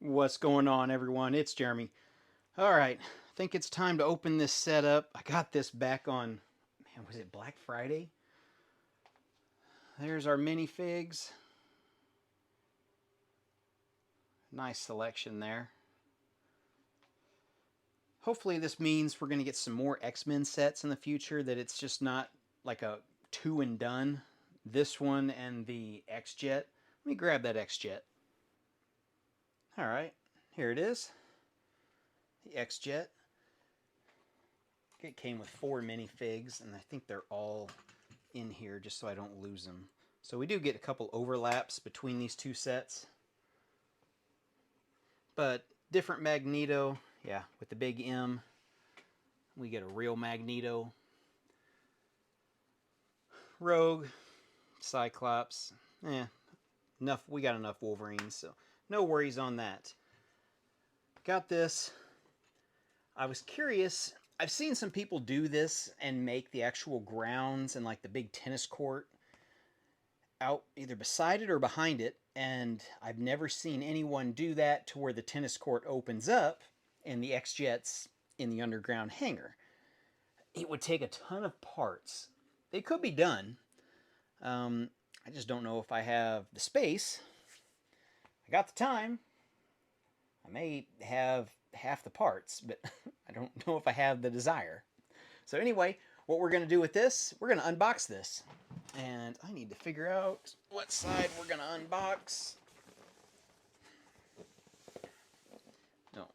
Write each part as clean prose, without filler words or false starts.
What's going on, everyone? It's Jeremy. All right, I think it's time to open this set up. I got this back on, man, was it Black Friday? There's our minifigs. Nice selection there. Hopefully, this means we're going to get some more X-Men sets in the future, that it's just not like a two and done. This one and the X-Jet. Let me grab that X-Jet. All right, here it is. The X-Jet. It came with 4 minifigs, and I think they're all in here just so I don't lose them. So we do get a couple overlaps between these two sets. But different Magneto, yeah, with the big M. We get a real Magneto. Rogue, Cyclops, enough. We got enough Wolverines, so no worries on that. Got this. I was curious. I've seen some people do this and make the actual grounds and like the big tennis court out either beside it or behind it, and I've never seen anyone do that to where the tennis court opens up and the X-Jet's in the underground hangar. It would take a ton of parts. They could be done. I just don't know if I have the space. I got the time. I may have half the parts, but I don't know if I have the desire. So anyway, what we're going to do with this, we're going to unbox this. And I need to figure out what side we're going to unbox. No,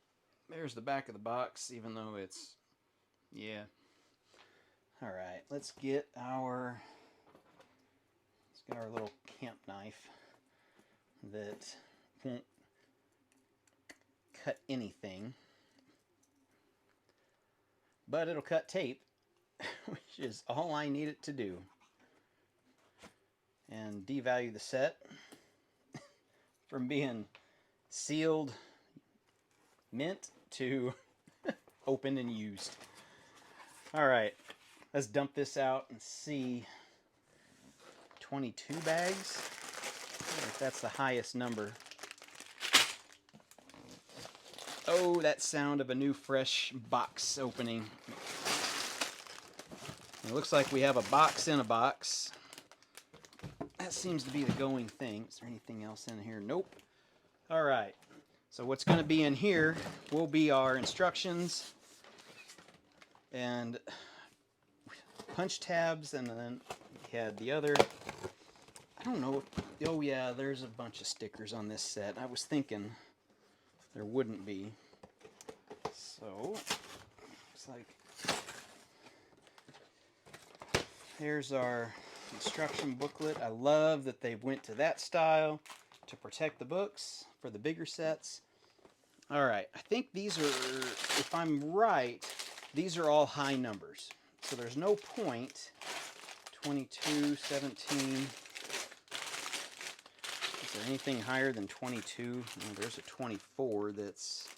there's the back of the box, even though it's, yeah. All right, let's get our little camp knife that won't cut anything, but it'll cut tape, which is all I need it to do. And devalue the set from being sealed mint to open and used. All right, let's dump this out and see. 22 bags, if that's the highest number. Oh, that sound of a new fresh box opening. It looks like we have a box in a box. That seems to be the going thing. Is there anything else in here? Nope. All right. So what's going to be in here will be our instructions and punch tabs, and then we had the other. I don't know. Oh yeah, there's a bunch of stickers on this set. I was thinking there wouldn't be. So looks like there's our instruction booklet. I love that they went to that style to protect the books for the bigger sets. All right, I think these are, if I'm right, these are all high numbers. So there's no point. 22, 17. Is there anything higher than 22? Oh, there's a 24 that's...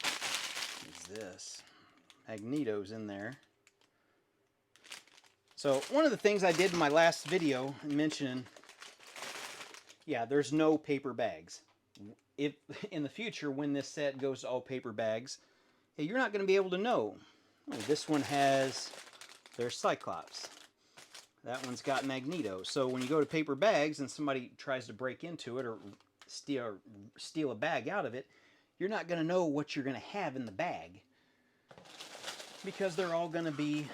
What is this? Magneto's in there. So one of the things I did in my last video mentioning, yeah, there's no paper bags. If in the future, when this set goes to all paper bags, hey, you're not going to be able to know. Oh, this one has, there's Cyclops. That one's got Magneto. So when you go to paper bags and somebody tries to break into it or steal a bag out of it, you're not going to know what you're going to have in the bag because they're all going to be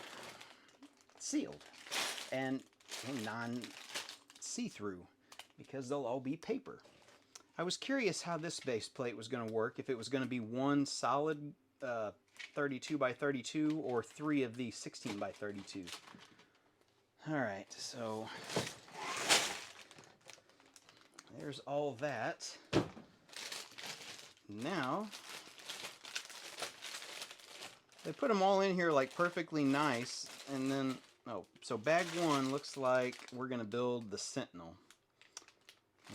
sealed and non-see-through because they'll all be paper. I was curious how this base plate was going to work, if it was going to be one solid 32 by 32 or 3 of these 16 by 32. All right, so there's all that. Now, they put them all in here like perfectly nice, and then, oh, so bag 1 looks like we're going to build the Sentinel.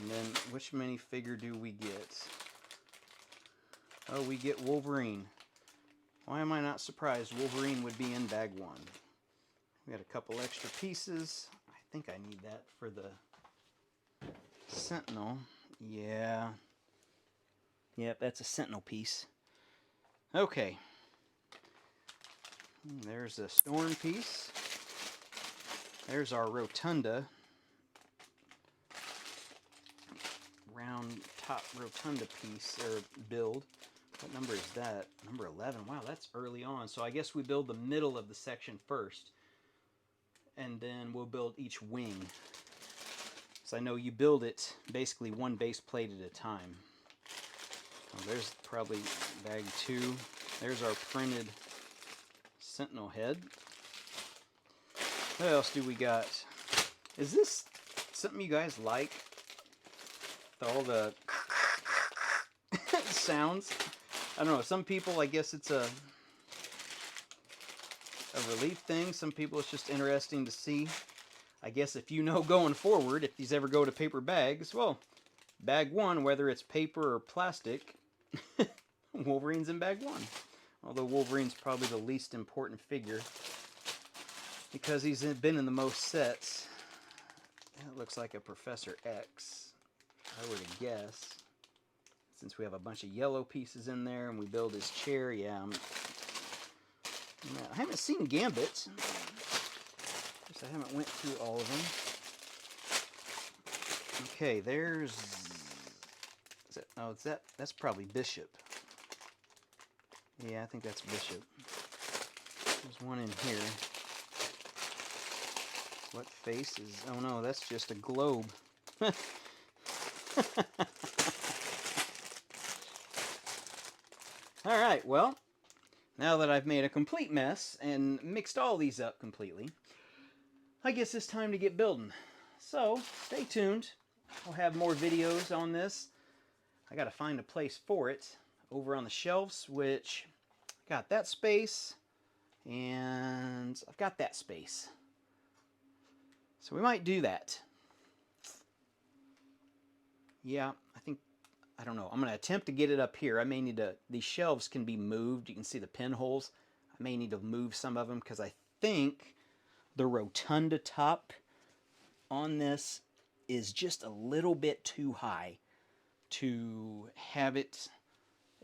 And then, which minifigure do we get? Oh, we get Wolverine. Why am I not surprised Wolverine would be in bag 1? We got a couple extra pieces. I think I need that for the Sentinel. Yeah. Yep, that's a sentinel piece. Okay. There's a storm piece. There's our rotunda. Round top rotunda piece, or build. What number is that? Number 11. Wow, that's early on. So I guess we build the middle of the section first. And then we'll build each wing. So I know you build it basically one base plate at a time. Oh, there's probably bag 2. There's our printed sentinel head. What else do we got? Is this something you guys like? All the sounds. I don't know. Some people, I guess it's a relief thing. Some people, it's just interesting to see. I guess if you know going forward, if these ever go to paper bags, well, bag 1, whether it's paper or plastic, Wolverine's in bag 1. Although Wolverine's probably the least important figure because he's been in the most sets. That looks like a Professor X, I would guess. Since we have a bunch of yellow pieces in there and we build his chair, yeah. I haven't seen Gambit. Guess I haven't went through all of them. Okay, there's... That's probably Bishop. Yeah, I think that's Bishop. There's one in here. What face is... Oh no, that's just a globe. Alright, well, now that I've made a complete mess and mixed all these up completely, I guess it's time to get building. So, stay tuned. I'll have more videos on this. I gotta find a place for it over on the shelves, which I got that space, and I've got that space. So we might do that. Yeah, I don't know. I'm going to attempt to get it up here. I may need to, these shelves can be moved. You can see the pinholes. I may need to move some of them because I think the rotunda top on this is just a little bit too high to have it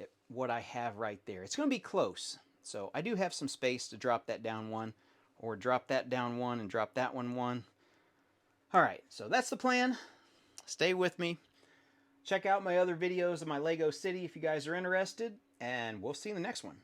at what I have right there. It's going to be close. So I do have some space to drop that down one, or drop that down one and drop that one. All right, so that's the plan. Stay with me. Check out my other videos of my Lego City if you guys are interested, and we'll see you in the next one.